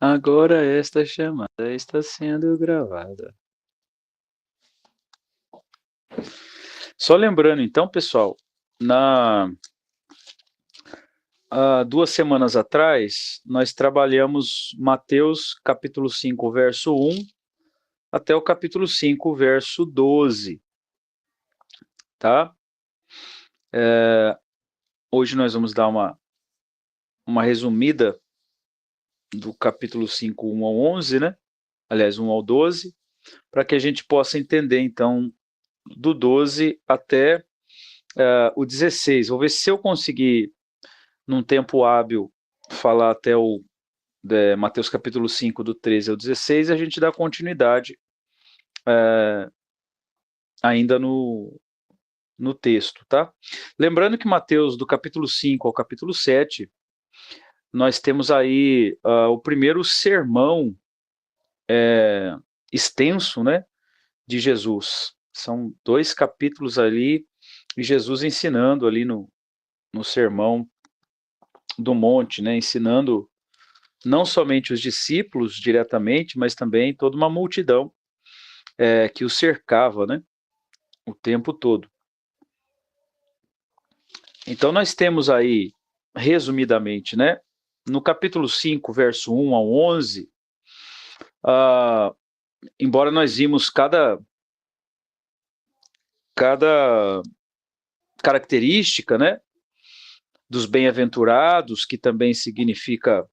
Agora esta chamada está sendo gravada. Só lembrando então, pessoal, há 2 semanas atrás, nós trabalhamos Mateus capítulo 5, verso 1, até o capítulo 5, verso 12, tá? Hoje nós vamos dar uma resumida do capítulo 5, 1 ao 11, né? Aliás, 1 ao 12, para que a gente possa entender, então, do 12 até o 16. Vou ver se eu conseguir, num tempo hábil, falar até o Mateus capítulo 5, do 13 ao 16, e a gente dá continuidade ainda no texto, tá? Lembrando que Mateus, do capítulo 5 ao capítulo 7, nós temos aí o primeiro sermão extenso, né, de Jesus. São 2 capítulos ali, e Jesus ensinando ali no sermão do monte, né, ensinando não somente os discípulos diretamente, mas também toda uma multidão que o cercava, né, o tempo todo. Então nós temos aí, resumidamente, né, no capítulo 5, verso 1 ao 11, embora nós vimos cada característica, né, dos bem-aventurados, que também significa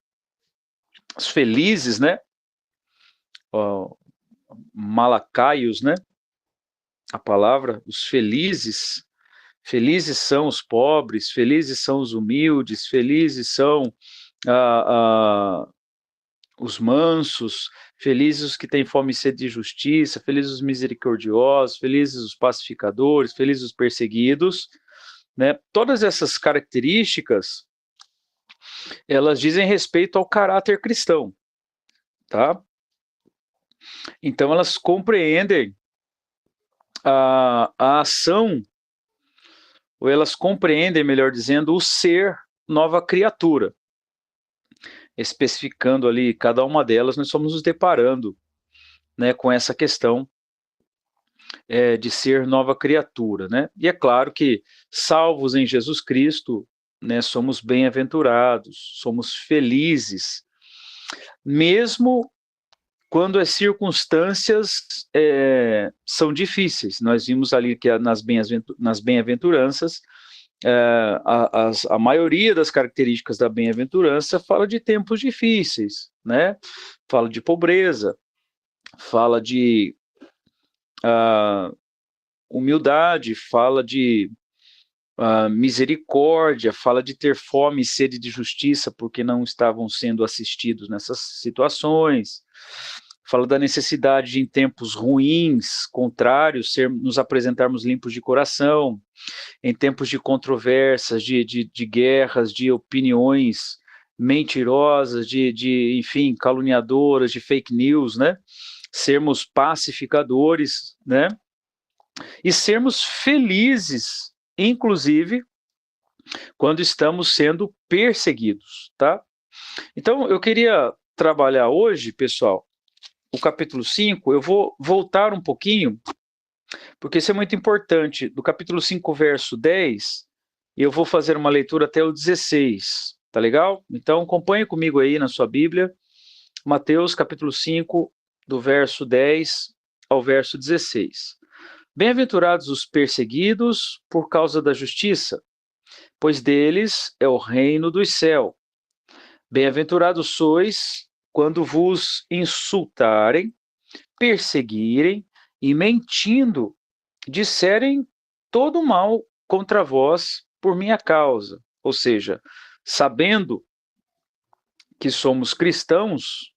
os felizes, né, malacaios, né, a palavra, os felizes. Felizes são os pobres, felizes são os humildes, felizes são os mansos, felizes os que têm fome e sede de justiça, felizes os misericordiosos, felizes os pacificadores, felizes os perseguidos, né? Todas essas características, elas dizem respeito ao caráter cristão, tá? Então elas compreendem a ação, ou elas compreendem, melhor dizendo, o ser nova criatura. Especificando ali cada uma delas, nós fomos nos deparando, né, com essa questão de ser nova criatura, né? E é claro que, salvos em Jesus Cristo, né, somos bem-aventurados, somos felizes, mesmo quando as circunstâncias são difíceis. Nós vimos ali que nas bem-aventuranças, a maioria das características da bem-aventurança fala de tempos difíceis, né? Fala de pobreza, fala de humildade, fala de misericórdia, fala de ter fome e sede de justiça porque não estavam sendo assistidos nessas situações, fala da necessidade de, em tempos ruins, contrários, nos apresentarmos limpos de coração, em tempos de controvérsias, de guerras, de opiniões mentirosas, enfim, caluniadoras, de fake news, né? Sermos pacificadores, né? E sermos felizes, inclusive, quando estamos sendo perseguidos, tá? Então, eu queria trabalhar hoje, pessoal, o capítulo 5, eu vou voltar um pouquinho, porque isso é muito importante. Do capítulo 5, verso 10, eu vou fazer uma leitura até o 16, tá legal? Então, acompanhe comigo aí na sua Bíblia, Mateus, capítulo 5, do verso 10 ao verso 16. Bem-aventurados os perseguidos por causa da justiça, pois deles é o reino dos céus. Bem-aventurados sois quando vos insultarem, perseguirem e, mentindo, disserem todo mal contra vós por minha causa. Ou seja, sabendo que somos cristãos,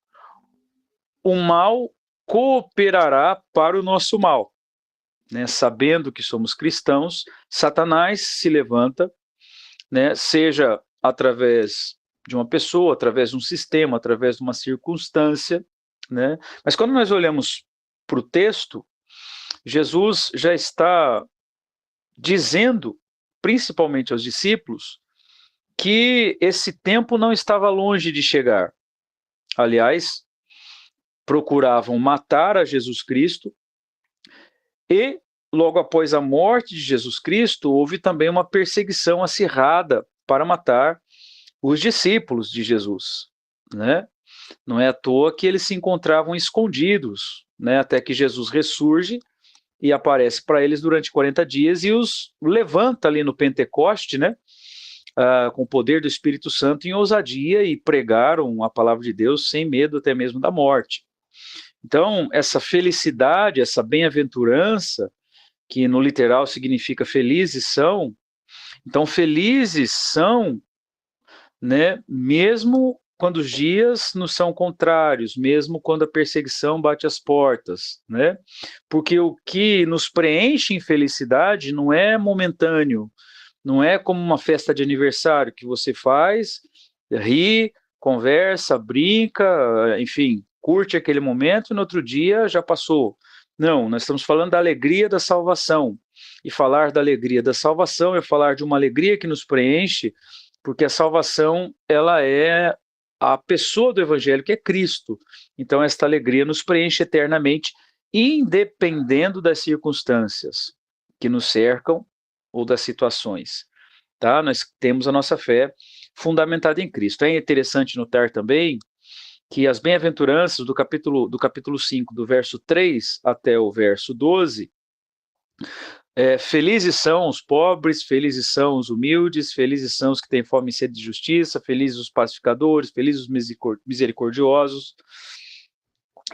o mal cooperará para o nosso mal. Né? Sabendo que somos cristãos, Satanás se levanta, né? Seja através de uma pessoa, através de um sistema, através de uma circunstância, né? Mas quando nós olhamos para o texto, Jesus já está dizendo, principalmente aos discípulos, que esse tempo não estava longe de chegar. Aliás, procuravam matar a Jesus Cristo e, logo após a morte de Jesus Cristo, houve também uma perseguição acirrada para matar os discípulos de Jesus, né? Não é à toa que eles se encontravam escondidos, né? Até que Jesus ressurge e aparece para eles durante 40 dias e os levanta ali no Pentecoste, né? Com o poder do Espírito Santo em ousadia e pregaram a palavra de Deus sem medo até mesmo da morte. Então, essa felicidade, essa bem-aventurança, que no literal significa felizes são, então felizes são, né, mesmo quando os dias nos são contrários, mesmo quando a perseguição bate às portas, né? Porque o que nos preenche em felicidade não é momentâneo, não é como uma festa de aniversário que você faz, ri, conversa, brinca, enfim, curte aquele momento e no outro dia já passou. Não, nós estamos falando da alegria da salvação. E falar da alegria da salvação é falar de uma alegria que nos preenche, porque a salvação, ela é a pessoa do evangelho, que é Cristo. Então, esta alegria nos preenche eternamente, independendo das circunstâncias que nos cercam ou das situações. Tá? Nós temos a nossa fé fundamentada em Cristo. É interessante notar também que as bem-aventuranças do capítulo 5, do verso 3 até o verso 12, felizes são os pobres, felizes são os humildes, felizes são os que têm fome e sede de justiça, felizes os pacificadores, felizes os misericordiosos,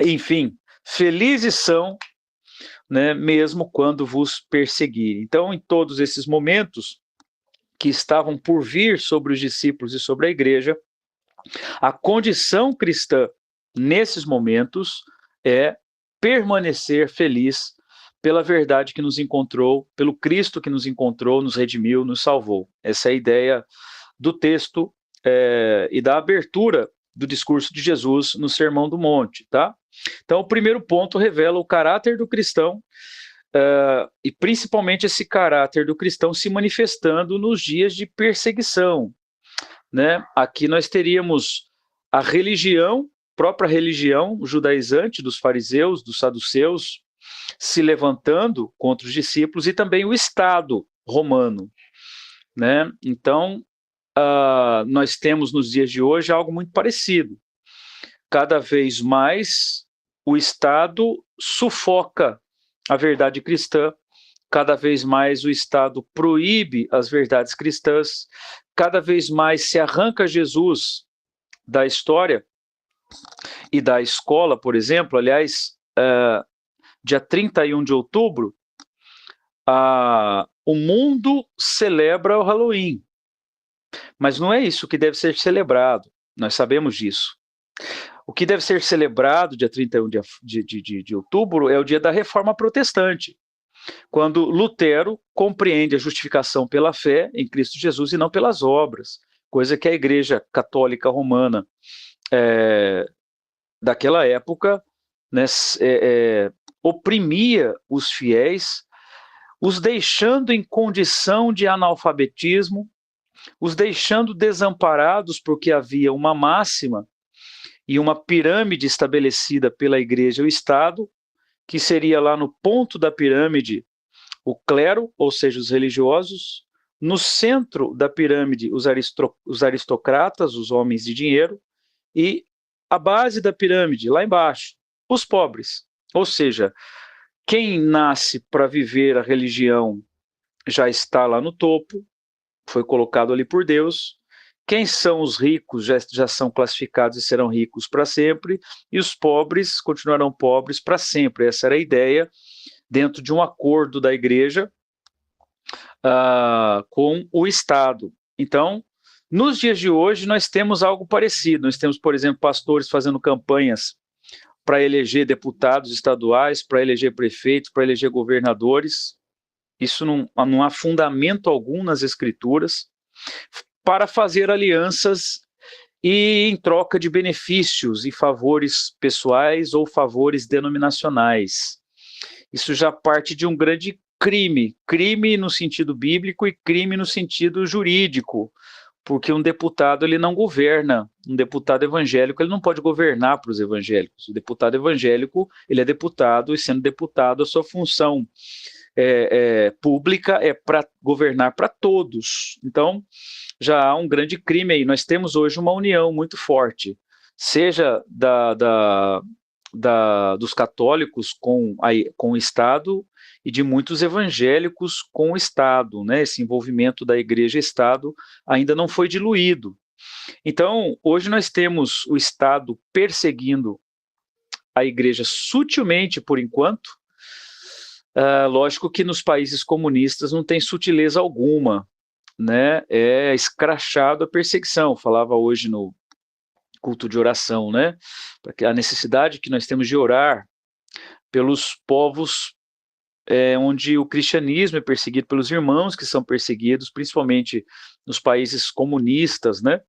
enfim, felizes são, né, mesmo quando vos perseguirem. Então, em todos esses momentos que estavam por vir sobre os discípulos e sobre a igreja, a condição cristã nesses momentos é permanecer feliz pela verdade que nos encontrou, pelo Cristo que nos encontrou, nos redimiu, nos salvou. Essa é a ideia do texto e da abertura do discurso de Jesus no Sermão do Monte, tá? Então, o primeiro ponto revela o caráter do cristão, e principalmente esse caráter do cristão se manifestando nos dias de perseguição, né? Aqui nós teríamos a religião, própria religião judaizante dos fariseus, dos saduceus, se levantando contra os discípulos, e também o Estado romano, né? Então, nós temos nos dias de hoje algo muito parecido. Cada vez mais o Estado sufoca a verdade cristã, cada vez mais o Estado proíbe as verdades cristãs, cada vez mais se arranca Jesus da história e da escola, por exemplo. Aliás, dia 31 de outubro, o mundo celebra o Halloween, mas não é isso que deve ser celebrado, nós sabemos disso. O que deve ser celebrado dia 31 de outubro é o dia da Reforma Protestante, quando Lutero compreende a justificação pela fé em Cristo Jesus e não pelas obras, coisa que a Igreja Católica Romana daquela época, né, oprimia os fiéis, os deixando em condição de analfabetismo, os deixando desamparados, porque havia uma máxima e uma pirâmide estabelecida pela Igreja e o Estado, que seria lá no ponto da pirâmide o clero, ou seja, os religiosos, no centro da pirâmide os aristocratas, os homens de dinheiro, e a base da pirâmide, lá embaixo, os pobres. Ou seja, quem nasce para viver a religião já está lá no topo, foi colocado ali por Deus. Quem são os ricos já são classificados e serão ricos para sempre, e os pobres continuarão pobres para sempre. Essa era a ideia dentro de um acordo da igreja com o Estado. Então, nos dias de hoje, nós temos algo parecido. Nós temos, por exemplo, pastores fazendo campanhas para eleger deputados estaduais, para eleger prefeitos, para eleger governadores. Isso não há fundamento algum nas escrituras, para fazer alianças e em troca de benefícios e favores pessoais ou favores denominacionais. Isso já parte de um grande crime no sentido bíblico e crime no sentido jurídico, porque um deputado ele não governa, um deputado evangélico ele não pode governar para os evangélicos. O deputado evangélico ele é deputado, e sendo deputado a sua função pública é para governar para todos. Então já há um grande crime aí. Nós temos hoje uma união muito forte, seja dos católicos com o Estado e de muitos evangélicos com o Estado, né? Esse envolvimento da Igreja e Estado ainda não foi diluído. Então, hoje nós temos o Estado perseguindo a Igreja sutilmente, por enquanto. Lógico que nos países comunistas não tem sutileza alguma, né? É escrachado a perseguição. Falava hoje no culto de oração, né? Porque a necessidade que nós temos de orar pelos povos onde o cristianismo é perseguido, pelos irmãos que são perseguidos, principalmente nos países comunistas, né?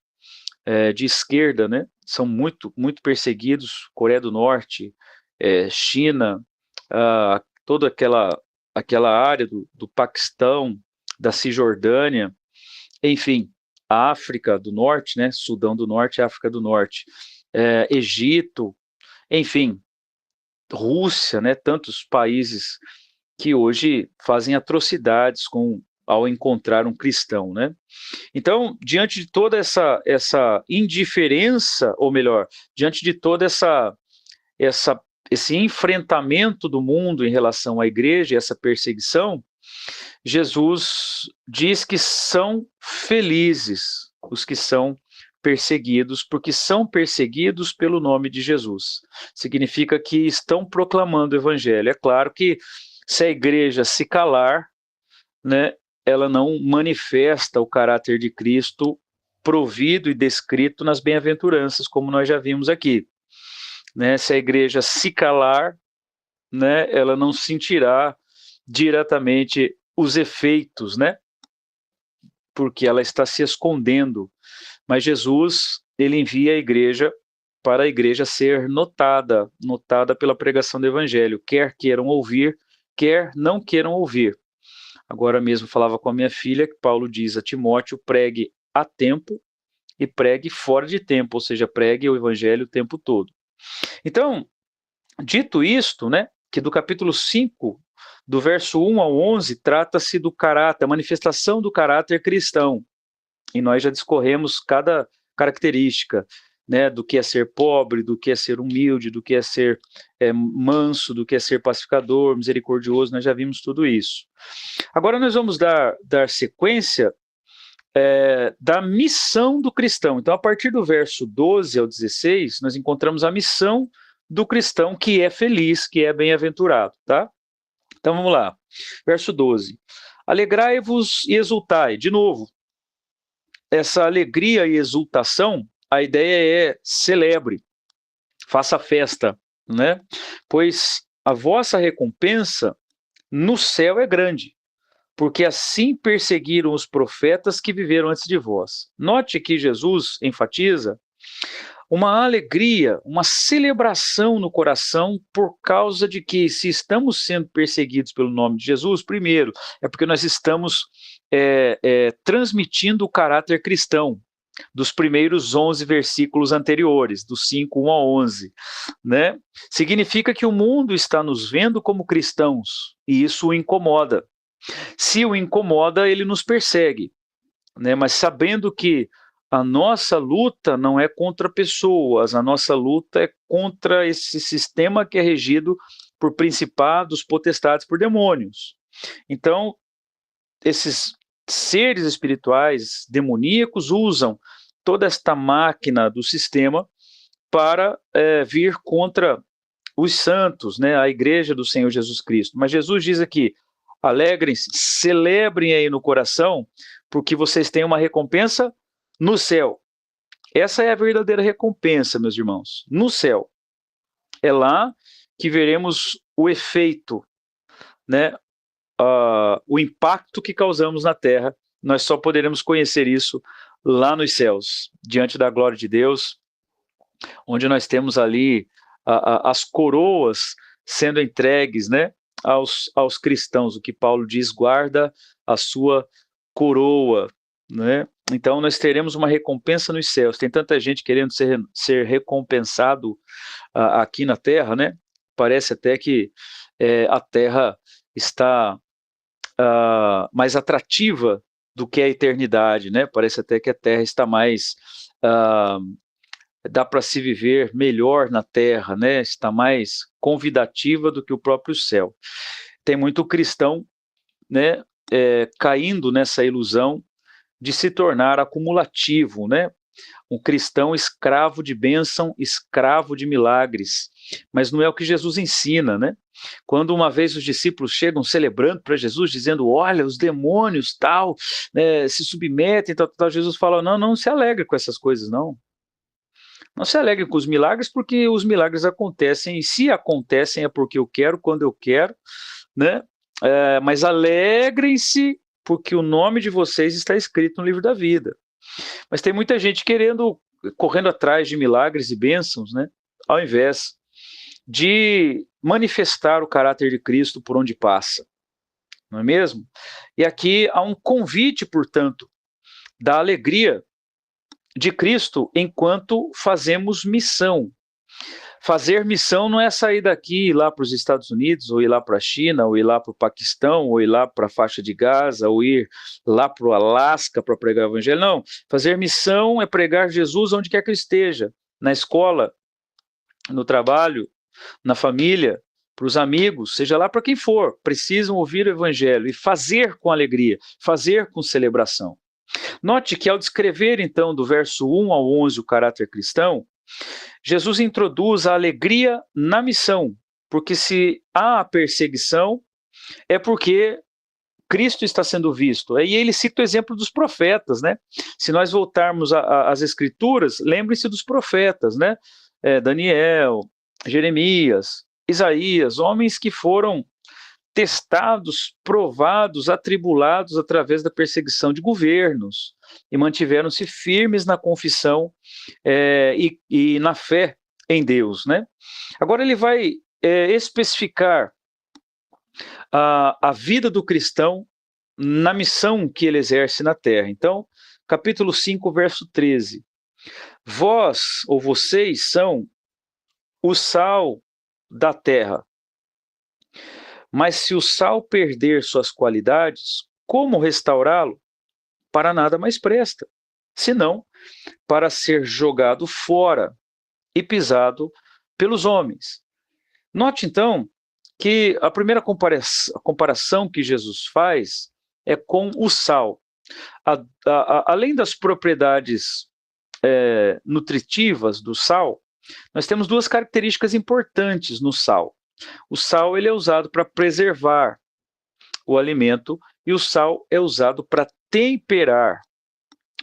De esquerda, né? São muito, muito perseguidos. Coreia do Norte, China, toda aquela área do Paquistão, da Cisjordânia, enfim, a África do Norte, né? Sudão do Norte, África do Norte, Egito, enfim, Rússia, né? Tantos países que hoje fazem atrocidades ao encontrar um cristão, né? Então, diante de toda essa indiferença, ou melhor, diante de toda esse enfrentamento do mundo em relação à igreja, essa perseguição, Jesus diz que são felizes os que são perseguidos, porque são perseguidos pelo nome de Jesus. Significa que estão proclamando o evangelho. É claro que se a igreja se calar, né, ela não manifesta o caráter de Cristo provido e descrito nas bem-aventuranças, como nós já vimos aqui. Né, se a igreja se calar, né, ela não sentirá diretamente os efeitos, né, porque ela está se escondendo. Mas Jesus, ele envia a igreja para a igreja ser notada pela pregação do evangelho, quer queiram ouvir, quer não queiram ouvir. Agora mesmo falava com a minha filha que Paulo diz a Timóteo, pregue a tempo e pregue fora de tempo, ou seja, pregue o evangelho o tempo todo. Então, dito isto, né, que do capítulo 5, do verso 1 ao 11, trata-se do caráter, a manifestação do caráter cristão. E nós já discorremos cada característica, né, do que é ser pobre, do que é ser humilde, do que é ser manso, do que é ser pacificador, misericordioso, nós já vimos tudo isso. Agora nós vamos dar sequência da missão do cristão. Então, a partir do verso 12 ao 16, nós encontramos a missão do cristão que é feliz, que é bem-aventurado, tá? Então, vamos lá. Verso 12. Alegrai-vos e exultai. De novo, essa alegria e exultação, a ideia é celebre, faça festa, né? Pois a vossa recompensa no céu é grande, porque assim perseguiram os profetas que viveram antes de vós. Note que Jesus enfatiza uma alegria, uma celebração no coração por causa de que, se estamos sendo perseguidos pelo nome de Jesus, primeiro, é porque nós estamos transmitindo o caráter cristão dos primeiros 11 versículos anteriores, dos 5, 1 a 11, né? Significa que o mundo está nos vendo como cristãos, e isso o incomoda. Se o incomoda, ele nos persegue, né? Mas sabendo que a nossa luta não é contra pessoas, a nossa luta é contra esse sistema que é regido por principados, potestades, por demônios. Então, esses seres espirituais demoníacos usam toda esta máquina do sistema para vir contra os santos, né, a igreja do Senhor Jesus Cristo. Mas Jesus diz aqui, alegrem-se, celebrem aí no coração, porque vocês têm uma recompensa no céu. Essa é a verdadeira recompensa, meus irmãos, no céu. É lá que veremos o efeito, né, o impacto que causamos na terra. Nós só poderemos conhecer isso lá nos céus, diante da glória de Deus, onde nós temos ali as coroas sendo entregues, né, aos cristãos, o que Paulo diz, guarda a sua coroa, né? Então nós teremos uma recompensa nos céus. Tem tanta gente querendo ser recompensado aqui na Terra, né? Parece até que a Terra está mais atrativa do que a eternidade, né? Parece até que a Terra está mais dá para se viver melhor na Terra, né? Está mais convidativa do que o próprio céu. Tem muito cristão, né? Caindo nessa ilusão de se tornar acumulativo, né? Um cristão escravo de bênção, escravo de milagres. Mas não é o que Jesus ensina, né? Quando uma vez os discípulos chegam celebrando para Jesus, dizendo, olha, os demônios, tal, né, se submetem, tal, Jesus fala, não se alegre com essas coisas, não. Não se alegre com os milagres, porque os milagres acontecem, e se acontecem é porque eu quero, quando eu quero, né? Mas alegrem-se, porque o nome de vocês está escrito no livro da vida. Mas tem muita gente correndo atrás de milagres e bênçãos, né? Ao invés de manifestar o caráter de Cristo por onde passa, não é mesmo? E aqui há um convite, portanto, da alegria de Cristo enquanto fazemos missão. Fazer missão não é sair daqui e ir lá para os Estados Unidos, ou ir lá para a China, ou ir lá para o Paquistão, ou ir lá para a faixa de Gaza, ou ir lá para o Alasca para pregar o evangelho. Não, fazer missão é pregar Jesus onde quer que eu esteja, na escola, no trabalho, na família, para os amigos, seja lá para quem for, precisam ouvir o evangelho e fazer com alegria, fazer com celebração. Note que ao descrever então do verso 1 ao 11 o caráter cristão, Jesus introduz a alegria na missão, porque se há perseguição, é porque Cristo está sendo visto. E ele cita o exemplo dos profetas, né? Se nós voltarmos às Escrituras, lembre-se dos profetas, né? Daniel, Jeremias, Isaías, homens que foram testados, provados, atribulados através da perseguição de governos e mantiveram-se firmes na confissão e na fé em Deus, né? Agora ele vai especificar a vida do cristão na missão que ele exerce na terra. Então, capítulo 5, verso 13. Vós, ou vocês, são o sal da terra. Mas se o sal perder suas qualidades, como restaurá-lo? Para nada mais presta, senão para ser jogado fora e pisado pelos homens. Note, então, que a primeira comparação que Jesus faz é com o sal. Além das propriedades nutritivas do sal, nós temos duas características importantes no sal. O sal ele é usado para preservar o alimento e o sal é usado para temperar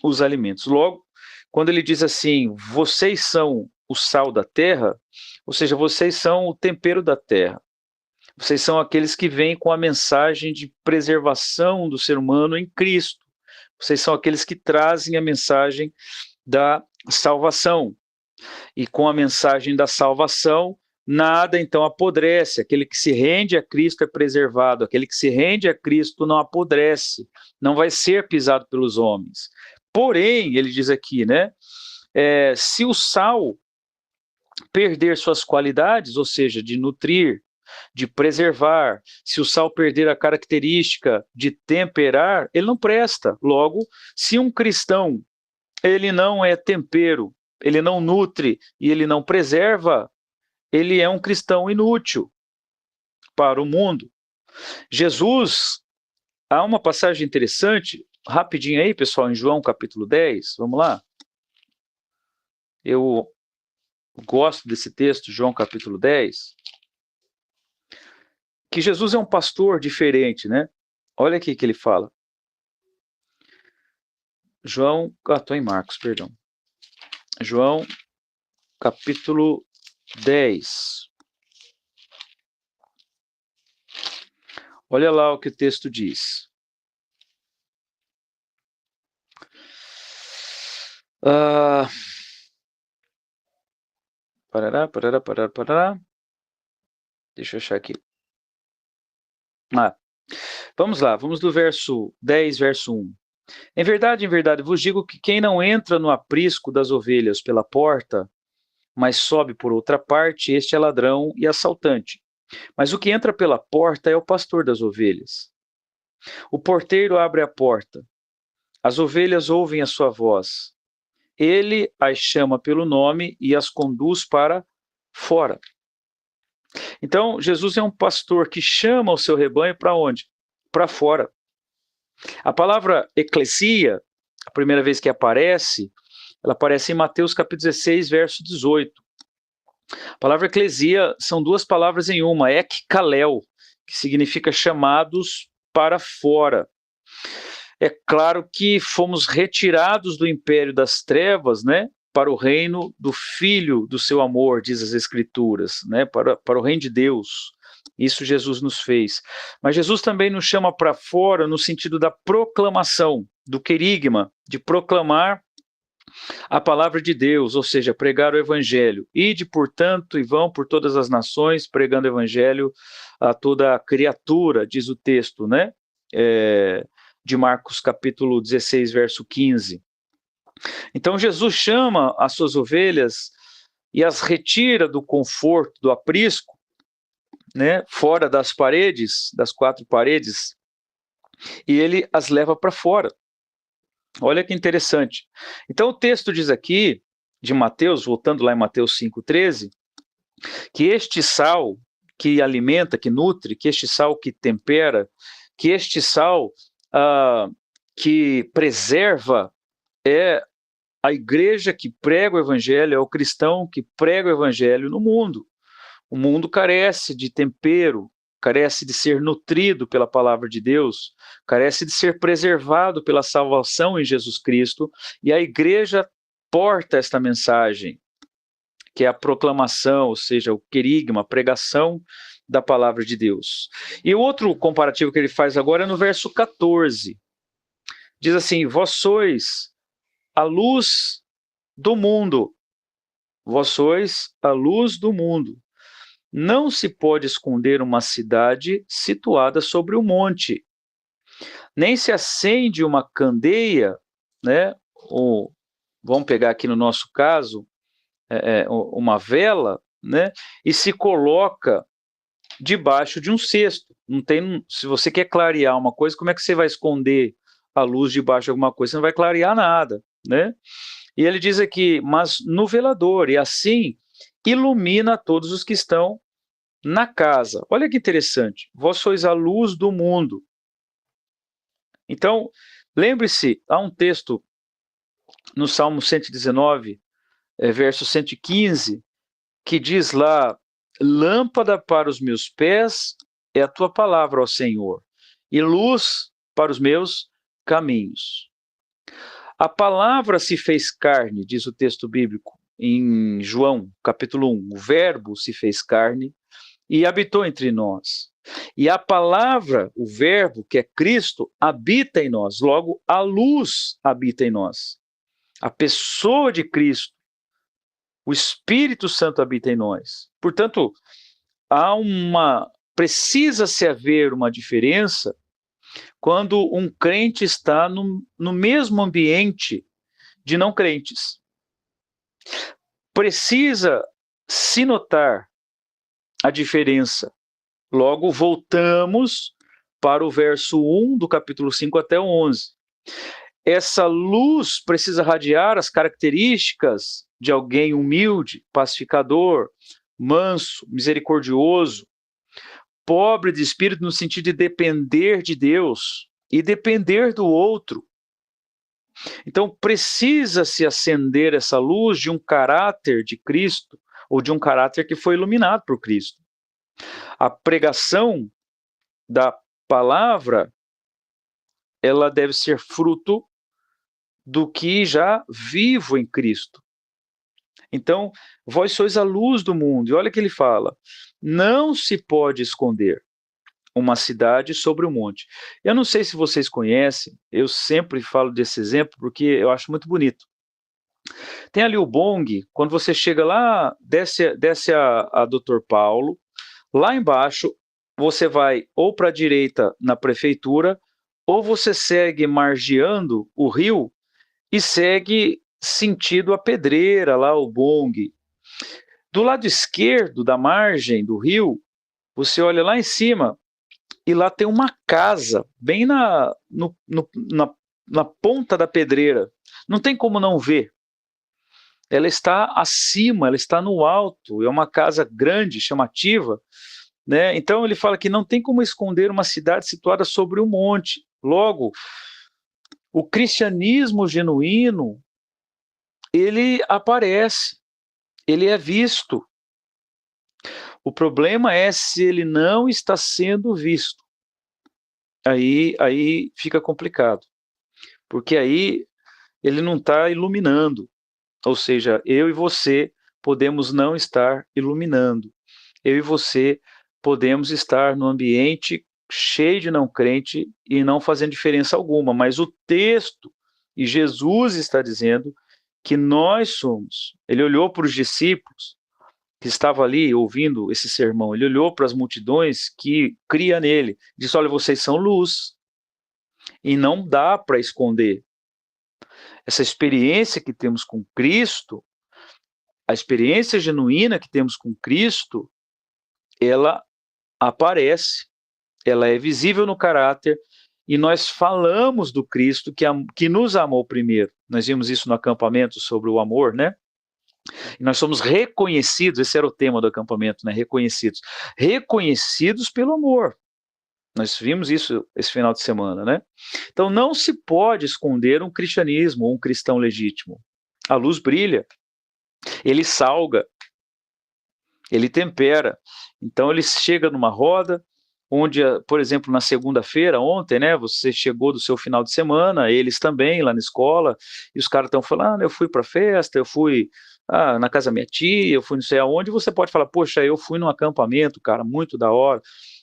os alimentos. Logo, quando ele diz assim, vocês são o sal da terra, ou seja, vocês são o tempero da terra. Vocês são aqueles que vêm com a mensagem de preservação do ser humano em Cristo. Vocês são aqueles que trazem a mensagem da salvação. E com a mensagem da salvação, nada então apodrece. Aquele que se rende a Cristo é preservado. Aquele que se rende a Cristo não apodrece. Não vai ser pisado pelos homens. Porém, ele diz aqui, né? Se o sal perder suas qualidades, ou seja, de nutrir, de preservar, se o sal perder a característica de temperar, ele não presta. Logo, se um cristão ele não é tempero, ele não nutre e ele não preserva, ele é um cristão inútil para o mundo. Jesus, há uma passagem interessante, rapidinho aí, pessoal, em João capítulo 10, vamos lá. Eu gosto desse texto, João capítulo 10, que Jesus é um pastor diferente, né? Olha aqui que ele fala. João, estou em Marcos, perdão. João capítulo 10. Olha lá o que o texto diz. Parará. Deixa eu achar aqui. Vamos lá, vamos do verso 10, verso 1. em verdade, vos digo que quem não entra no aprisco das ovelhas pela porta, mas sobe por outra parte, este é ladrão e assaltante. Mas o que entra pela porta é o pastor das ovelhas. O porteiro abre a porta. As ovelhas ouvem a sua voz. Ele as chama pelo nome e as conduz para fora. Então, Jesus é um pastor que chama o seu rebanho para onde? Para fora. A palavra eclesia, a primeira vez que aparece, ela aparece em Mateus capítulo 16, verso 18. A palavra eclesia são duas palavras em uma, ekkalel, que significa chamados para fora. É claro que fomos retirados do império das trevas, né, para o reino do Filho do seu amor, diz as Escrituras, né, para o reino de Deus. Isso Jesus nos fez. Mas Jesus também nos chama para fora no sentido da proclamação, do querigma, de proclamar a palavra de Deus, ou seja, pregar o evangelho. Ide, portanto, e vão por todas as nações, pregando o evangelho a toda criatura, diz o texto, né? De Marcos capítulo 16, verso 15. Então Jesus chama as suas ovelhas e as retira do conforto, do aprisco, né, fora das paredes, das quatro paredes, e ele as leva para fora. Olha que interessante. Então o texto diz aqui, de Mateus, voltando lá em Mateus 5,13, que este sal que alimenta, que nutre, que este sal que tempera, que este sal que preserva é a igreja que prega o evangelho, é o cristão que prega o evangelho no mundo. O mundo carece de tempero, carece de ser nutrido pela palavra de Deus, carece de ser preservado pela salvação em Jesus Cristo, e a igreja porta esta mensagem, que é a proclamação, ou seja, o querigma, a pregação da palavra de Deus. E o outro comparativo que ele faz agora é no verso 14. Diz assim: vós sois a luz do mundo. Vós sois a luz do mundo. Não se pode esconder uma cidade situada sobre um monte, nem se acende uma candeia, né? Ou, vamos pegar aqui no nosso caso, uma vela, né? E se coloca debaixo de um cesto. Não tem, se você quer clarear uma coisa, como é que você vai esconder a luz debaixo de alguma coisa? Você não vai clarear nada, né? E ele diz aqui, mas no velador, e assim ilumina todos os que estão na casa. Olha que interessante, vós sois a luz do mundo. Então, lembre-se, há um texto no Salmo 119, verso 115, que diz lá, lâmpada para os meus pés é a tua palavra, ó Senhor, e luz para os meus caminhos. A palavra se fez carne, diz o texto bíblico, em João, capítulo 1, o verbo se fez carne e habitou entre nós. E a palavra, o verbo, que é Cristo, habita em nós. Logo, a luz habita em nós. A pessoa de Cristo, o Espírito Santo habita em nós. Portanto, precisa-se haver uma diferença quando um crente está no mesmo ambiente de não crentes. Precisa se notar a diferença. Logo, voltamos para o verso 1 do capítulo 5 até o 11. Essa luz precisa radiar as características de alguém humilde, pacificador, manso, misericordioso, pobre de espírito no sentido de depender de Deus e depender do outro. Então, precisa-se acender essa luz de um caráter de Cristo, ou de um caráter que foi iluminado por Cristo. A pregação da palavra, ela deve ser fruto do que já vivo em Cristo. Então, vós sois a luz do mundo. E olha que ele fala, não se pode esconder uma cidade sobre o monte. Eu não sei se vocês conhecem, eu sempre falo desse exemplo porque eu acho muito bonito. Tem ali o Bong, quando você chega lá, desce a Dr. Paulo, lá embaixo você vai ou para a direita na prefeitura, ou você segue margeando o rio e segue sentido a pedreira, lá o bongue. Do lado esquerdo da margem do rio, você olha lá em cima e lá tem uma casa, bem na ponta da pedreira. Não tem como não ver. Ela está acima, ela está no alto, é uma casa grande, chamativa, né? Então ele fala que não tem como esconder uma cidade situada sobre um monte. Logo, o cristianismo genuíno, ele aparece, ele é visto. O problema é se ele não está sendo visto. Aí fica complicado, porque aí ele não está iluminando. Ou seja, eu e você podemos não estar iluminando. Eu e você podemos estar no ambiente cheio de não crente e não fazendo diferença alguma, mas o texto e Jesus está dizendo que nós somos. Ele olhou para os discípulos que estavam ali ouvindo esse sermão, ele olhou para as multidões que cria nele, disse: olha, vocês são luz e não dá para esconder. Essa experiência que temos com Cristo, a experiência genuína que temos com Cristo, ela aparece, ela é visível no caráter, e nós falamos do Cristo que nos amou primeiro. Nós vimos isso no acampamento sobre o amor, né? E nós somos reconhecidos, esse era o tema do acampamento, né? Reconhecidos pelo amor. Nós vimos isso esse final de semana, né? Então não se pode esconder um cristianismo ou um cristão legítimo. A luz brilha, ele salga, ele tempera. Então ele chega numa roda, onde, por exemplo, na segunda-feira, ontem, né, você chegou do seu final de semana, eles também, lá na escola, e os caras estão falando: eu fui para a festa, eu fui na casa da minha tia, eu fui não sei aonde, e você pode falar: poxa, eu fui num acampamento, cara, muito da hora,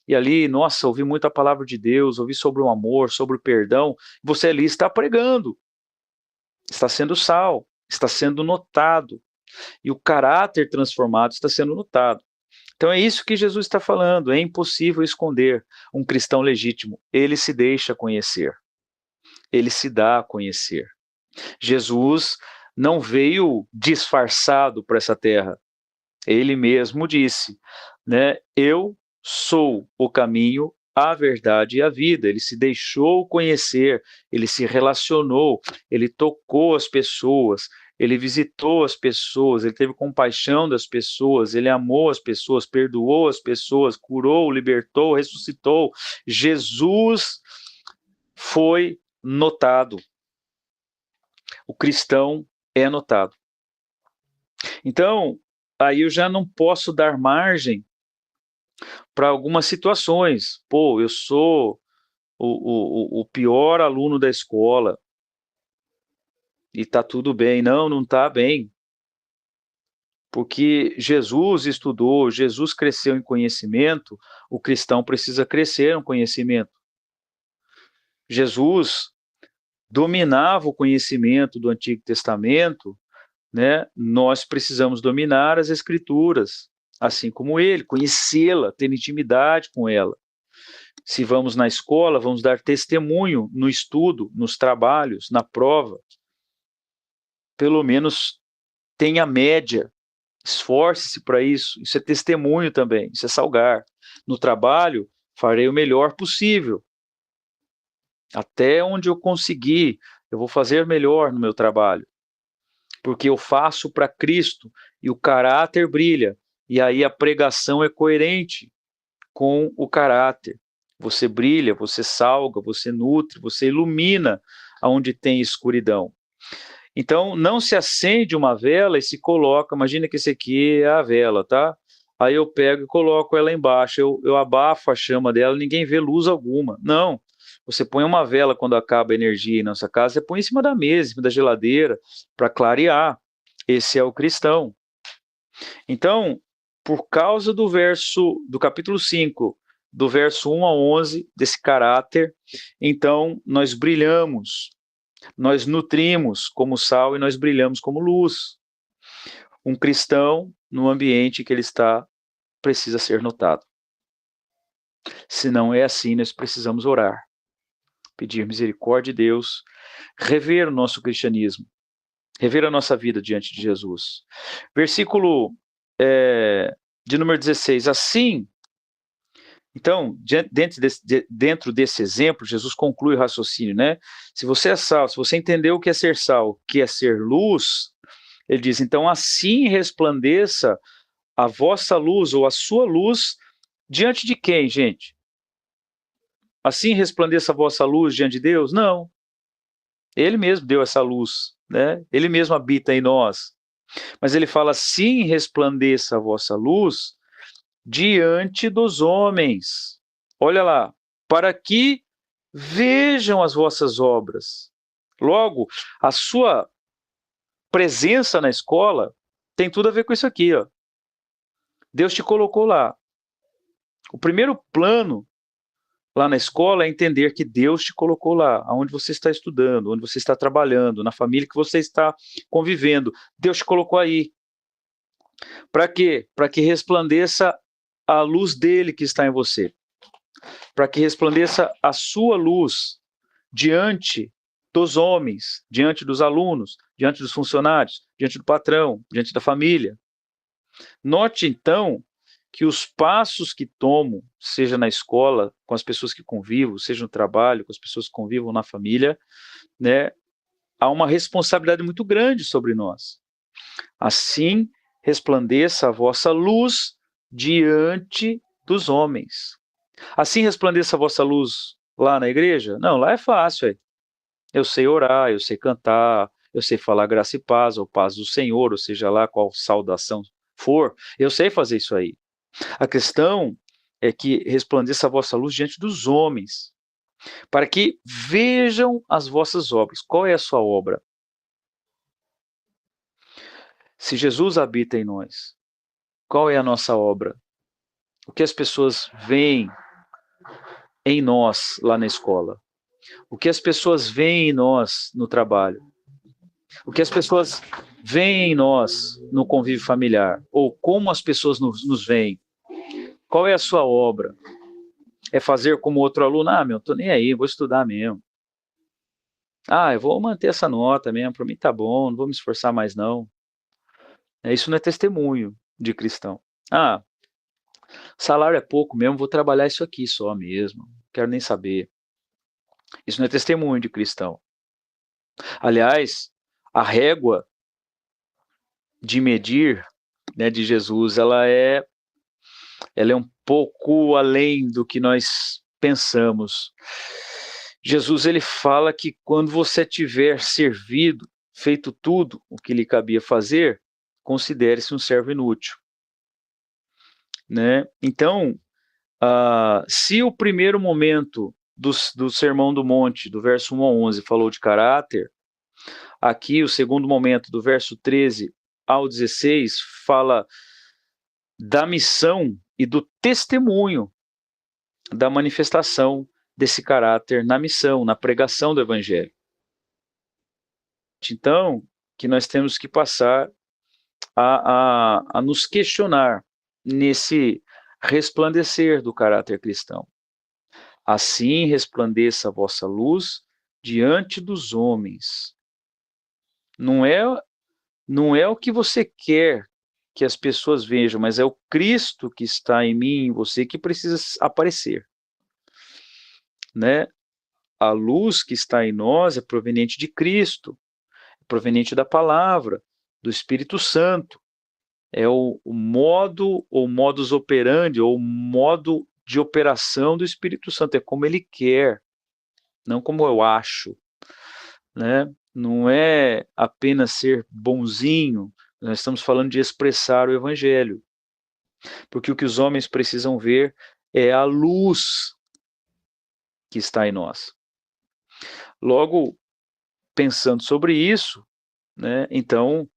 e ali, nossa, ouvi muita palavra de Deus, ouvi sobre o amor, sobre o perdão. Você ali está pregando, está sendo sal, está sendo notado, e o caráter transformado está sendo notado. Então é isso que Jesus está falando, é impossível esconder um cristão legítimo, ele se deixa conhecer, ele se dá a conhecer. Jesus não veio disfarçado para essa terra, ele mesmo disse, né, eu sou o caminho, a verdade e a vida. Ele se deixou conhecer, ele se relacionou, ele tocou as pessoas, ele visitou as pessoas, ele teve compaixão das pessoas, ele amou as pessoas, perdoou as pessoas, curou, libertou, ressuscitou. Jesus foi notado. O cristão é notado. Então, aí eu já não posso dar margem para algumas situações. Pô, eu sou o pior aluno da escola e está tudo bem. Não, não está bem. Porque Jesus estudou, Jesus cresceu em conhecimento, o cristão precisa crescer no conhecimento. Jesus dominava o conhecimento do Antigo Testamento, né? Nós precisamos dominar as Escrituras, assim como ele, conhecê-la, ter intimidade com ela. Se vamos na escola, vamos dar testemunho no estudo, nos trabalhos, na prova. Pelo menos tenha média, esforce-se para isso. Isso é testemunho também, isso é salgar. No trabalho, farei o melhor possível. Até onde eu conseguir, eu vou fazer melhor no meu trabalho. Porque eu faço para Cristo e o caráter brilha. E aí a pregação é coerente com o caráter. Você brilha, você salga, você nutre, você ilumina aonde tem escuridão. Então, não se acende uma vela e se coloca, imagina que esse aqui é a vela, tá? Aí eu pego e coloco ela embaixo, eu abafo a chama dela, ninguém vê luz alguma. Não, você põe uma vela quando acaba a energia em nossa casa, você põe em cima da mesa, em cima da geladeira, para clarear. Esse é o cristão. Então, por causa do capítulo 5, do verso 1 a 11, desse caráter, então nós brilhamos, nós nutrimos como sal e nós brilhamos como luz. Um cristão, no ambiente que ele está, precisa ser notado. Se não é assim, nós precisamos orar. pedir misericórdia de Deus, rever o nosso cristianismo, rever a nossa vida diante de Jesus. Versículo de número 16, assim, então, dentro desse exemplo, Jesus conclui o raciocínio, né? Se você é sal, se você entendeu o que é ser sal, o que é ser luz, ele diz, então assim resplandeça a vossa luz ou a sua luz diante de quem, gente? Assim resplandeça a vossa luz diante de Deus? Não. Ele mesmo deu essa luz, né? Ele mesmo habita em nós. Mas ele fala, assim resplandeça a vossa luz diante dos homens. Olha lá, para que vejam as vossas obras. Logo, a sua presença na escola tem tudo a ver com isso aqui, ó. Deus te colocou lá. O primeiro plano lá na escola é entender que Deus te colocou lá, onde você está estudando, onde você está trabalhando, na família que você está convivendo. Deus te colocou aí. Para quê? Para que resplandeça a luz dele que está em você. Para que resplandeça a sua luz diante dos homens, diante dos alunos, diante dos funcionários, diante do patrão, diante da família. Note, então, que os passos que tomo, seja na escola, com as pessoas que convivo, seja no trabalho, com as pessoas que convivam na família, né, há uma responsabilidade muito grande sobre nós. Assim, resplandeça a vossa luz diante dos homens. Assim resplandeça a vossa luz lá na igreja? Não, lá é fácil. Eu sei orar, eu sei cantar, eu sei falar graça e paz, ou paz do Senhor, ou seja lá qual saudação for, eu sei fazer isso aí. A questão é que resplandeça a vossa luz diante dos homens, para que vejam as vossas obras. Qual é a sua obra? Se Jesus habita em nós, qual é a nossa obra? O que as pessoas veem em nós lá na escola? O que as pessoas veem em nós no trabalho? O que as pessoas veem em nós no convívio familiar? Ou como as pessoas nos veem? Qual é a sua obra? É fazer como outro aluno? Ah, meu, tô nem aí, vou estudar mesmo. Ah, eu vou manter essa nota mesmo, para mim tá bom, não vou me esforçar mais não. Isso não é testemunho de cristão. Ah, salário é pouco mesmo, vou trabalhar isso aqui só mesmo, não quero nem saber. Isso não é testemunho de cristão. Aliás, a régua de medir, né, de Jesus, ela é um pouco além do que nós pensamos. Jesus, ele fala que quando você tiver servido, feito tudo o que lhe cabia fazer, considere-se um servo inútil. Né? Então, se o primeiro momento do Sermão do Monte, do verso 1 a 11, falou de caráter, aqui o segundo momento, do verso 13 ao 16, fala da missão e do testemunho da manifestação desse caráter na missão, na pregação do Evangelho. Então, que nós temos que passar a nos questionar nesse resplandecer do caráter cristão. Assim resplandeça a vossa luz diante dos homens. Não é o que você quer que as pessoas vejam, mas é o Cristo que está em mim, em você, que precisa aparecer. Né? A luz que está em nós é proveniente de Cristo, é proveniente da palavra, do Espírito Santo. É o modo, ou modus operandi, ou modo de operação do Espírito Santo. É como ele quer, não como eu acho. Né? Não é apenas ser bonzinho, nós estamos falando de expressar o Evangelho. Porque o que os homens precisam ver é a luz que está em nós. Logo, pensando sobre isso, né, então,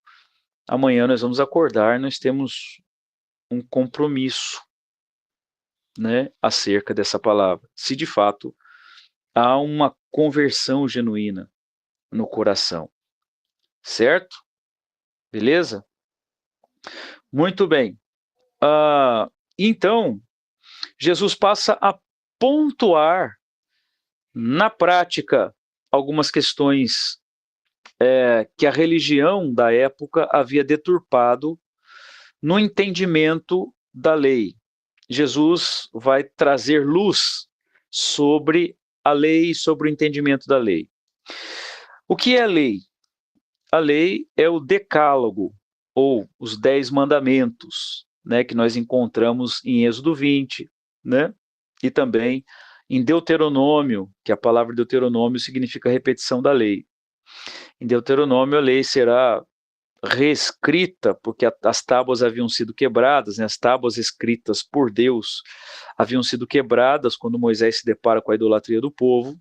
amanhã nós vamos acordar, nós temos um compromisso, né, acerca dessa palavra. Se de fato há uma conversão genuína no coração. Certo? Beleza? Muito bem. Então, Jesus passa a pontuar, Na prática, algumas questões que a religião da época havia deturpado no entendimento da lei. Jesus vai trazer luz sobre a lei e sobre o entendimento da lei. O que é a lei? A lei é o decálogo, ou os 10 mandamentos, né, que nós encontramos em Êxodo 20, né, e também em Deuteronômio, que a palavra Deuteronômio significa repetição da lei. Em Deuteronômio, a lei será reescrita, porque as tábuas haviam sido quebradas, né, as tábuas escritas por Deus haviam sido quebradas quando Moisés se depara com a idolatria do povo,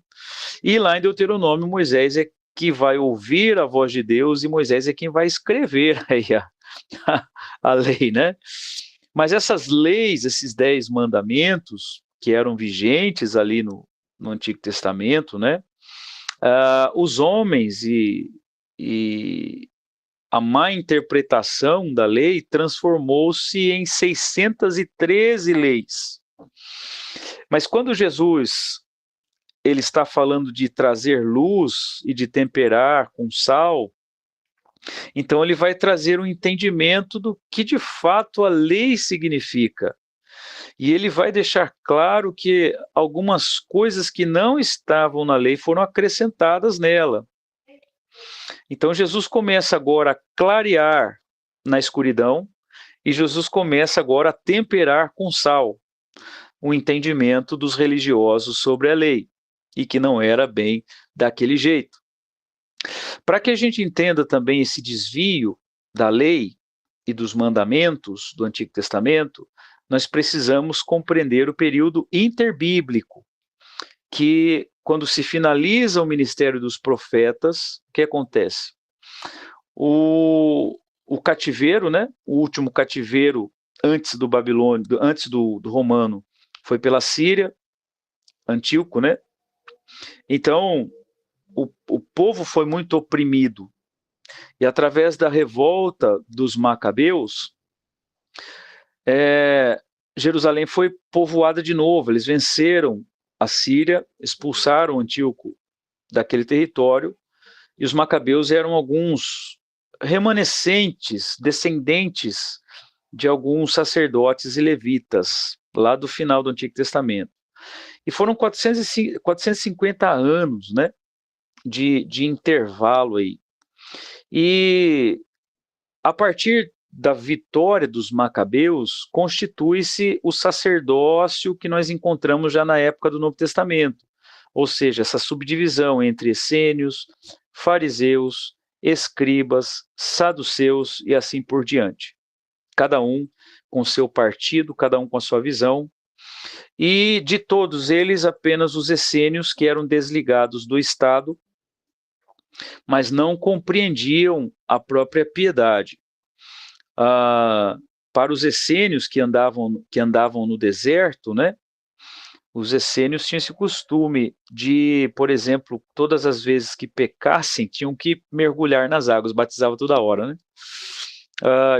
e lá em Deuteronômio, Moisés é que vai ouvir a voz de Deus e Moisés é quem vai escrever aí a lei, né? Mas essas leis, esses 10 mandamentos, que eram vigentes ali no Antigo Testamento, né? Os homens e a má interpretação da lei transformou-se em 613 leis. Mas quando Jesus ele está falando de trazer luz e de temperar com sal, então ele vai trazer um entendimento do que de fato a lei significa. E ele vai deixar claro que algumas coisas que não estavam na lei foram acrescentadas nela. Então Jesus começa agora a clarear na escuridão e Jesus começa agora a temperar com sal o entendimento dos religiosos sobre a lei e que não era bem daquele jeito. Para que a gente entenda também esse desvio da lei e dos mandamentos do Antigo Testamento, nós precisamos compreender o período interbíblico, que quando se finaliza o ministério dos profetas, o que acontece? O cativeiro, né? O último cativeiro antes do babilônico, antes do romano, foi pela Síria, Antíoco, né? Então, o povo foi muito oprimido. E através da revolta dos macabeus, Jerusalém foi povoada de novo. Eles venceram a Síria, expulsaram Antíoco daquele território, e os macabeus eram alguns remanescentes, descendentes de alguns sacerdotes e levitas, lá do final do Antigo Testamento. E foram 450 anos, né, de intervalo aí. E a partir da vitória dos macabeus, constitui-se o sacerdócio que nós encontramos já na época do Novo Testamento, ou seja, essa subdivisão entre essênios, fariseus, escribas, saduceus e assim por diante. Cada um com seu partido, cada um com a sua visão, e de todos eles apenas os essênios, que eram desligados do Estado, mas não compreendiam a própria piedade. Para os essênios que andavam no deserto, né, os essênios tinham esse costume de, por exemplo, todas as vezes que pecassem, tinham que mergulhar nas águas, batizava toda hora, né?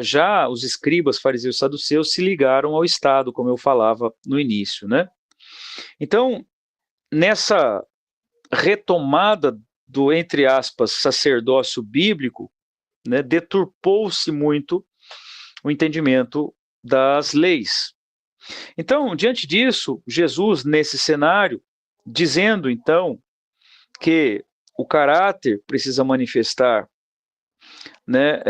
Já os escribas, fariseus e saduceus se ligaram ao Estado, como eu falava no início, né? Então, nessa retomada do, entre aspas, sacerdócio bíblico, né, deturpou-se muito o entendimento das leis. Então, diante disso, Jesus, nesse cenário, dizendo, então, que o caráter precisa manifestar, né,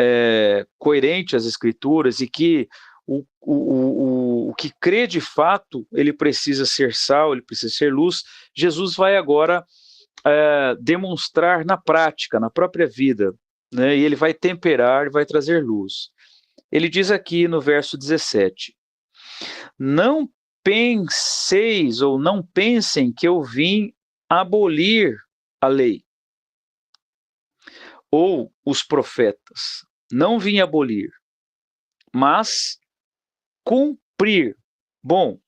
coerente às Escrituras e que o que crê de fato, ele precisa ser sal, ele precisa ser luz. Jesus vai agora demonstrar na prática, na própria vida, né, e ele vai temperar, vai trazer luz. Ele diz aqui no verso 17, não penseis ou não pensem que eu vim abolir a lei ou os profetas. Não vim abolir, mas cumprir. Bom,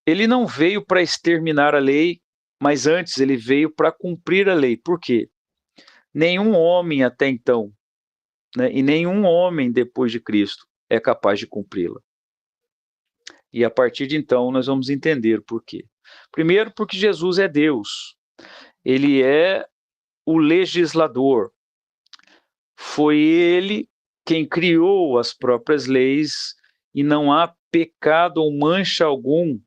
ele não veio para exterminar a lei, mas antes ele veio para cumprir a lei. Por quê? Nenhum homem até então, né, e nenhum homem depois de Cristo é capaz de cumpri-la. E a partir de então nós vamos entender por quê. Primeiro, porque Jesus é Deus. Ele é o legislador. Foi ele quem criou as próprias leis e não há pecado ou mancha algum.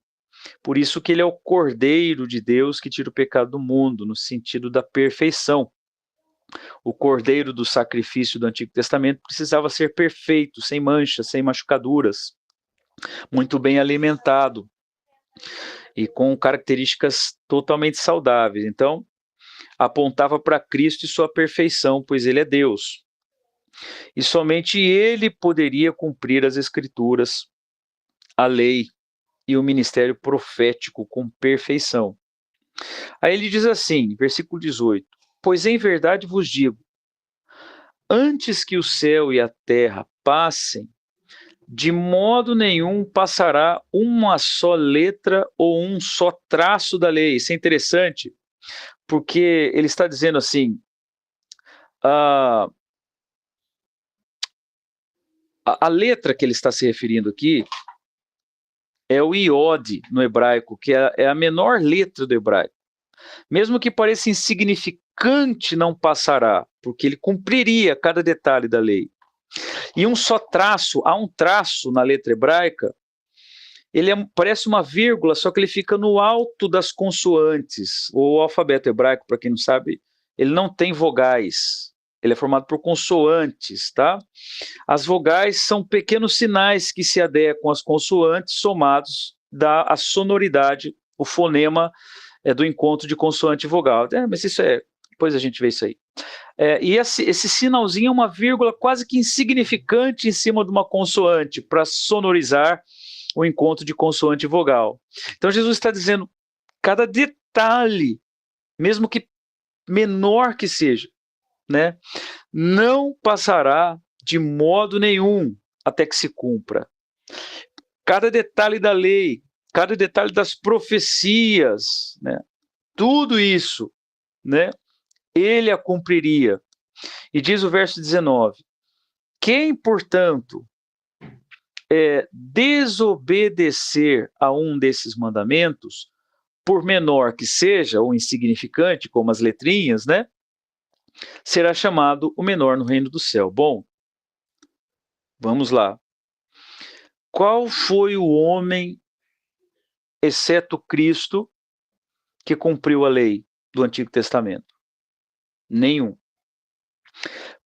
Por isso que ele é o Cordeiro de Deus que tira o pecado do mundo, no sentido da perfeição. O cordeiro do sacrifício do Antigo Testamento precisava ser perfeito, sem manchas, sem machucaduras, muito bem alimentado e com características totalmente saudáveis. Então, apontava para Cristo e sua perfeição, pois ele é Deus. E somente ele poderia cumprir as Escrituras, a lei e o ministério profético com perfeição. Aí ele diz assim, versículo 18: pois em verdade vos digo, antes que o céu e a terra passem, de modo nenhum passará uma só letra ou um só traço da lei. Isso é interessante, porque ele está dizendo assim, a letra que ele está se referindo aqui é o iode no hebraico, que é a menor letra do hebraico. Mesmo que pareça insignificante, não passará, porque ele cumpriria cada detalhe da lei. E um só traço, há um traço na letra hebraica, parece uma vírgula, só que ele fica no alto das consoantes. O alfabeto hebraico, para quem não sabe, ele não tem vogais, ele é formado por consoantes, tá? As vogais são pequenos sinais que se adequam às consoantes, somados dá a sonoridade, o fonema do encontro de consoante e vogal. Mas isso depois a gente vê isso aí. E esse sinalzinho é uma vírgula quase que insignificante em cima de uma consoante, para sonorizar o encontro de consoante e vogal. Então Jesus está dizendo, cada detalhe, mesmo que menor que seja, né, não passará de modo nenhum até que se cumpra. Cada detalhe da lei, cada detalhe das profecias, né, tudo isso, né, ele a cumpriria. E diz o verso 19, quem, portanto, desobedecer a um desses mandamentos, por menor que seja, ou insignificante, como as letrinhas, né, será chamado o menor no reino do céu. Bom, vamos lá. Qual foi o homem, exceto Cristo, que cumpriu a lei do Antigo Testamento? Nenhum.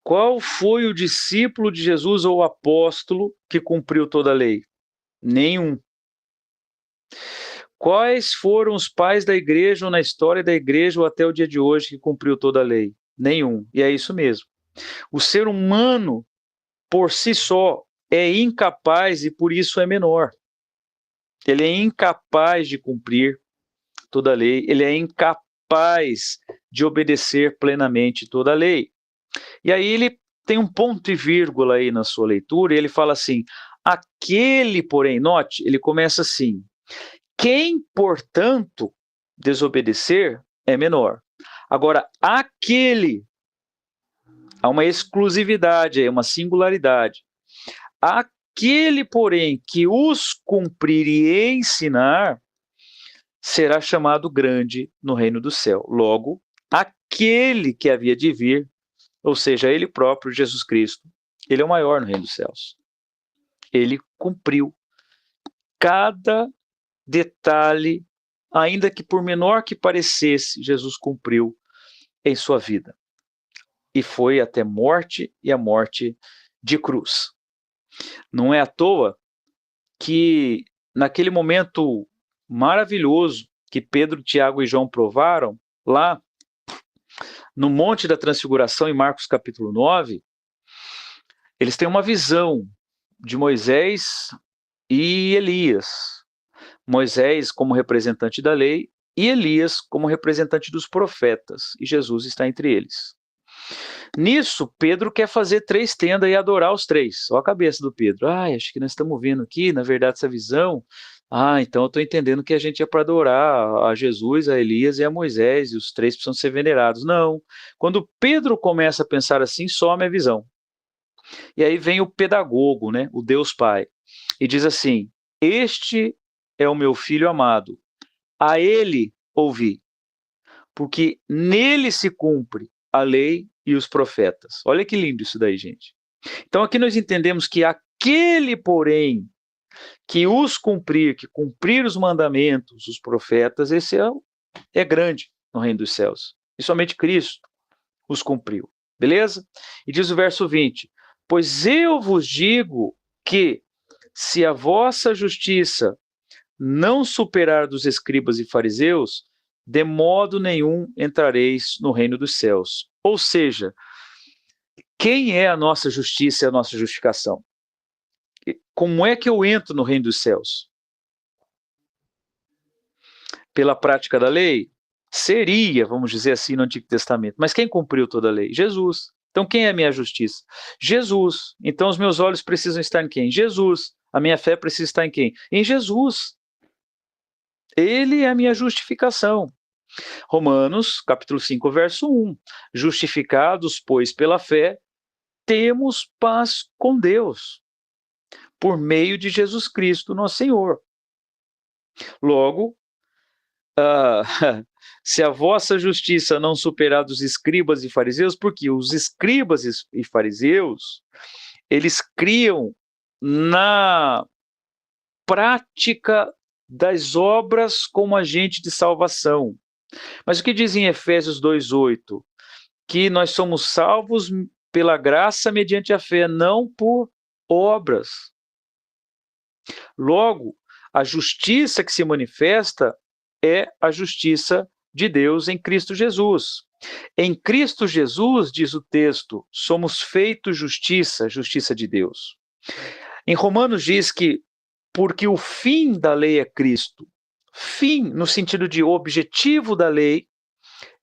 Qual foi o discípulo de Jesus ou apóstolo que cumpriu toda a lei? Nenhum. Quais foram os pais da igreja ou na história da igreja ou até o dia de hoje que cumpriu toda a lei? Nenhum. E é isso mesmo. O ser humano, por si só, é incapaz e por isso é menor. Ele é incapaz de cumprir toda a lei, ele é incapaz de obedecer plenamente toda a lei. E aí ele tem um ponto e vírgula aí na sua leitura, e ele fala assim, aquele, porém, note, ele começa assim, quem, portanto, desobedecer é menor. Agora, aquele, há uma exclusividade, uma singularidade. Aquele, porém, que os cumprir e ensinar, será chamado grande no reino do céu. Logo, aquele que havia de vir, ou seja, ele próprio, Jesus Cristo, ele é o maior no reino dos céus. Ele cumpriu cada detalhe, ainda que por menor que parecesse, Jesus cumpriu em sua vida. E foi até morte, e a morte de cruz. Não é à toa que naquele momento maravilhoso que Pedro, Tiago e João provaram, lá no Monte da Transfiguração, em Marcos capítulo 9, eles têm uma visão de Moisés e Elias. Moisés como representante da lei e Elias como representante dos profetas, e Jesus está entre eles. Nisso, Pedro quer fazer 3 tendas e adorar os 3. Olha a cabeça do Pedro. Acho que nós estamos vendo aqui, na verdade, essa visão. Então eu estou entendendo que a gente é para adorar a Jesus, a Elias e a Moisés, e os 3 precisam ser venerados. Não. Quando Pedro começa a pensar assim, some a visão. E aí vem o pedagogo, né, o Deus Pai, e diz assim, este é o meu filho amado, a ele ouvi, porque nele se cumpre a lei e os profetas. Olha que lindo isso daí, gente. Então aqui nós entendemos que aquele, porém, que os cumprir, que cumprir os mandamentos, os profetas, esse é grande no reino dos céus. E somente Cristo os cumpriu. Beleza? E diz o verso 20: pois eu vos digo que, se a vossa justiça não superar dos escribas e fariseus, de modo nenhum entrareis no reino dos céus. Ou seja, quem é a nossa justiça e a nossa justificação? Como é que eu entro no reino dos céus? Pela prática da lei? Seria, vamos dizer assim, no Antigo Testamento. Mas quem cumpriu toda a lei? Jesus. Então quem é a minha justiça? Jesus. Então os meus olhos precisam estar em quem? Jesus. A minha fé precisa estar em quem? Em Jesus. Ele é a minha justificação. Romanos, capítulo 5, verso 1. Justificados, pois, pela fé, temos paz com Deus, por meio de Jesus Cristo, nosso Senhor. Logo, se a vossa justiça não superar dos escribas e fariseus, porque os escribas e fariseus, eles criam na prática das obras como agente de salvação. Mas o que diz em Efésios 2:8? Que nós somos salvos pela graça mediante a fé, não por obras. Logo, a justiça que se manifesta é a justiça de Deus em Cristo Jesus. Em Cristo Jesus, diz o texto, somos feitos justiça, justiça de Deus. Em Romanos diz que porque o fim da lei é Cristo. Fim, no sentido de objetivo da lei,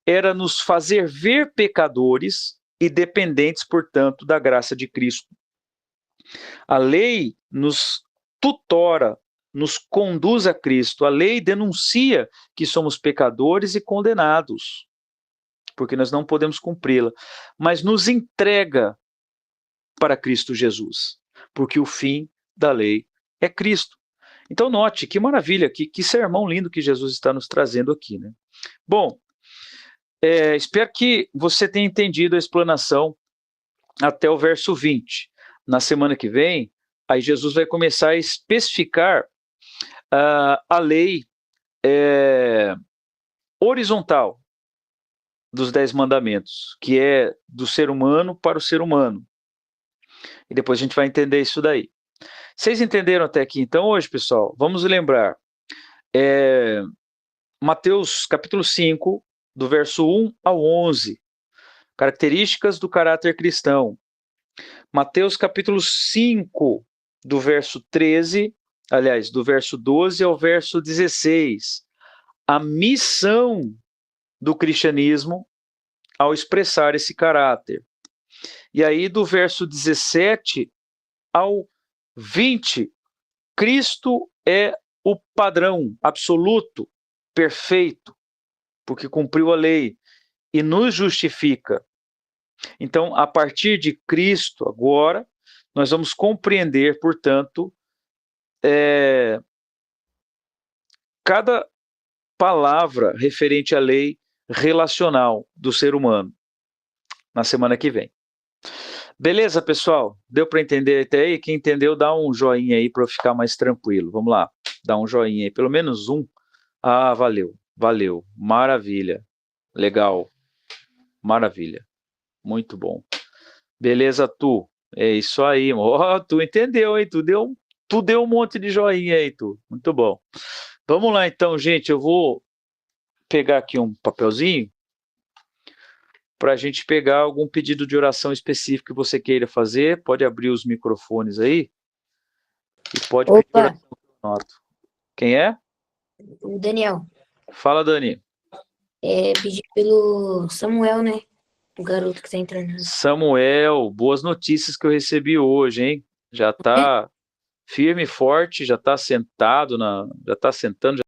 era nos fazer ver pecadores e dependentes, portanto, da graça de Cristo. A lei nos tutora, nos conduz a Cristo. A lei denuncia que somos pecadores e condenados, porque nós não podemos cumpri-la, mas nos entrega para Cristo Jesus, porque o fim da lei é Cristo. Então note, que maravilha, que sermão lindo que Jesus está nos trazendo aqui, né? Bom, espero que você tenha entendido a explanação até o verso 20. Na semana que vem, aí Jesus vai começar a especificar a lei horizontal dos 10 mandamentos, que é do ser humano para o ser humano. E depois a gente vai entender isso daí. Vocês entenderam até aqui então hoje, pessoal? Vamos lembrar. Mateus capítulo 5, do verso 1 ao 11. Características do caráter cristão. Mateus capítulo 5, do verso 13, aliás, do verso 12 ao verso 16. A missão do cristianismo ao expressar esse caráter. E aí, do verso 17 ao 20, Cristo é o padrão absoluto, perfeito, porque cumpriu a lei e nos justifica. Então, a partir de Cristo, agora, nós vamos compreender, portanto, cada palavra referente à lei relacional do ser humano, na semana que vem. Beleza, pessoal? Deu para entender até aí? Quem entendeu, dá um joinha aí para eu ficar mais tranquilo. Vamos lá, dá um joinha aí, pelo menos um. Ah, valeu, valeu, maravilha, legal, maravilha, muito bom. Beleza, Tu? É isso aí, ó, Tu entendeu, hein? Tu deu um monte de joinha aí, Tu. Muito bom. Vamos lá então, gente, eu vou pegar aqui um papelzinho para a gente pegar algum pedido de oração específico que você queira fazer. Pode abrir os microfones aí e pode pedir oração. Quem é? O Daniel. Fala, Dani. Pedir pelo Samuel, né? O garoto que tá entrando. Samuel, boas notícias que eu recebi hoje, hein? Já tá firme e forte, já tá sentado, já tá sentando,